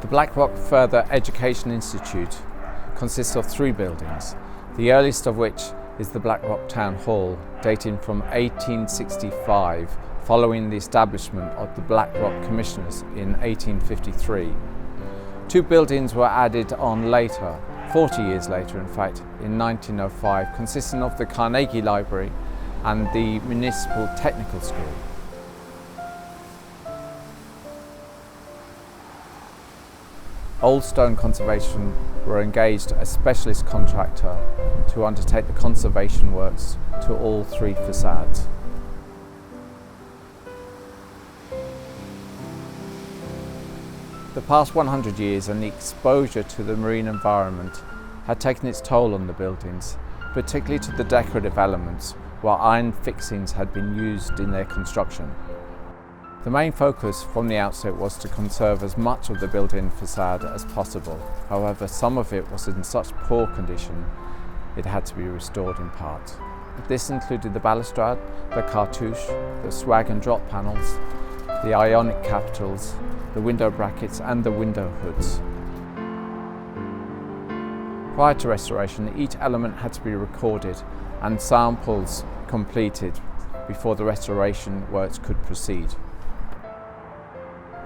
The Blackrock Further Education Institute consists of 3 buildings, the earliest of which is the Blackrock Town Hall, dating from 1865, following the establishment of the Blackrock Commissioners in 1853. 2 buildings were added on later, 40 years later in fact, in 1905, consisting of the Carnegie Library and the Municipal Technical School. Oldstone Conservation were engaged as specialist contractor to undertake the conservation works to all 3 facades. The past 100 years and the exposure to the marine environment had taken its toll on the buildings, particularly to the decorative elements, while iron fixings had been used in their construction. The main focus from the outset was to conserve as much of the building facade as possible. However, some of it was in such poor condition it had to be restored in part. This included the balustrade, the cartouche, the swag and drop panels, the ionic capitals, the window brackets and the window hoods. Prior to restoration, each element had to be recorded and samples completed before the restoration works could proceed.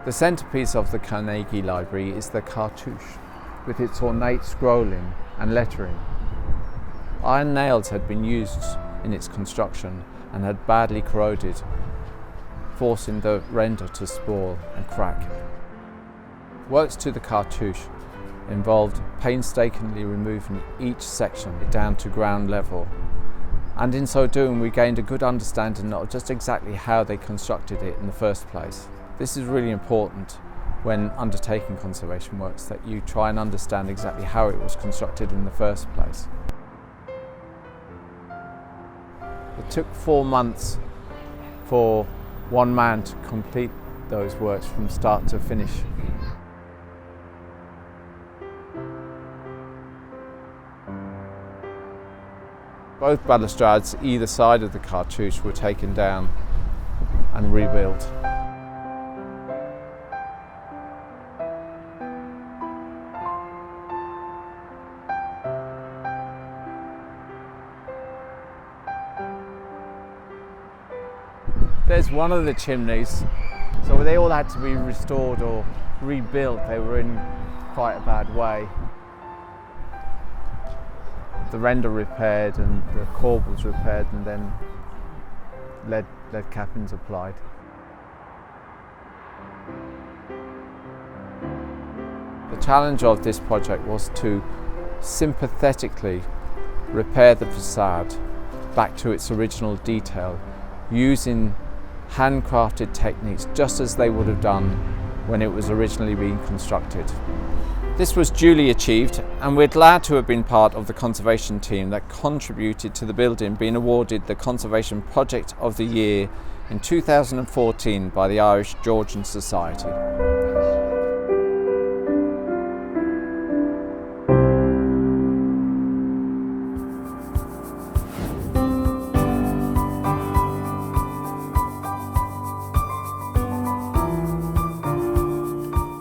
The centerpiece of the Carnegie Library is the cartouche, with its ornate scrolling and lettering. Iron nails had been used in its construction and had badly corroded, forcing the render to spoil and crack. Works to the cartouche involved painstakingly removing each section down to ground level, and in so doing we gained a good understanding of just exactly how they constructed it in the first place. This is really important when undertaking conservation works, that you try and understand exactly how it was constructed in the first place. It took 4 months for one man to complete those works from start to finish. Both balustrades either side of the cartouche were taken down and rebuilt. There's one of the chimneys, so they all had to be restored or rebuilt. They were in quite a bad way. The render repaired and the corbels repaired, and then lead cappings applied. The challenge of this project was to sympathetically repair the facade back to its original detail, using handcrafted techniques just as they would have done when it was originally being constructed. This was duly achieved, and we're glad to have been part of the conservation team that contributed to the building being awarded the Conservation Project of the Year in 2014 by the Irish Georgian Society.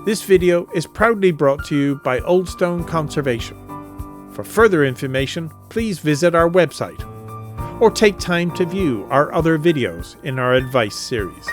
This video is proudly brought to you by Oldstone Conservation. For further information, please visit our website or take time to view our other videos in our advice series.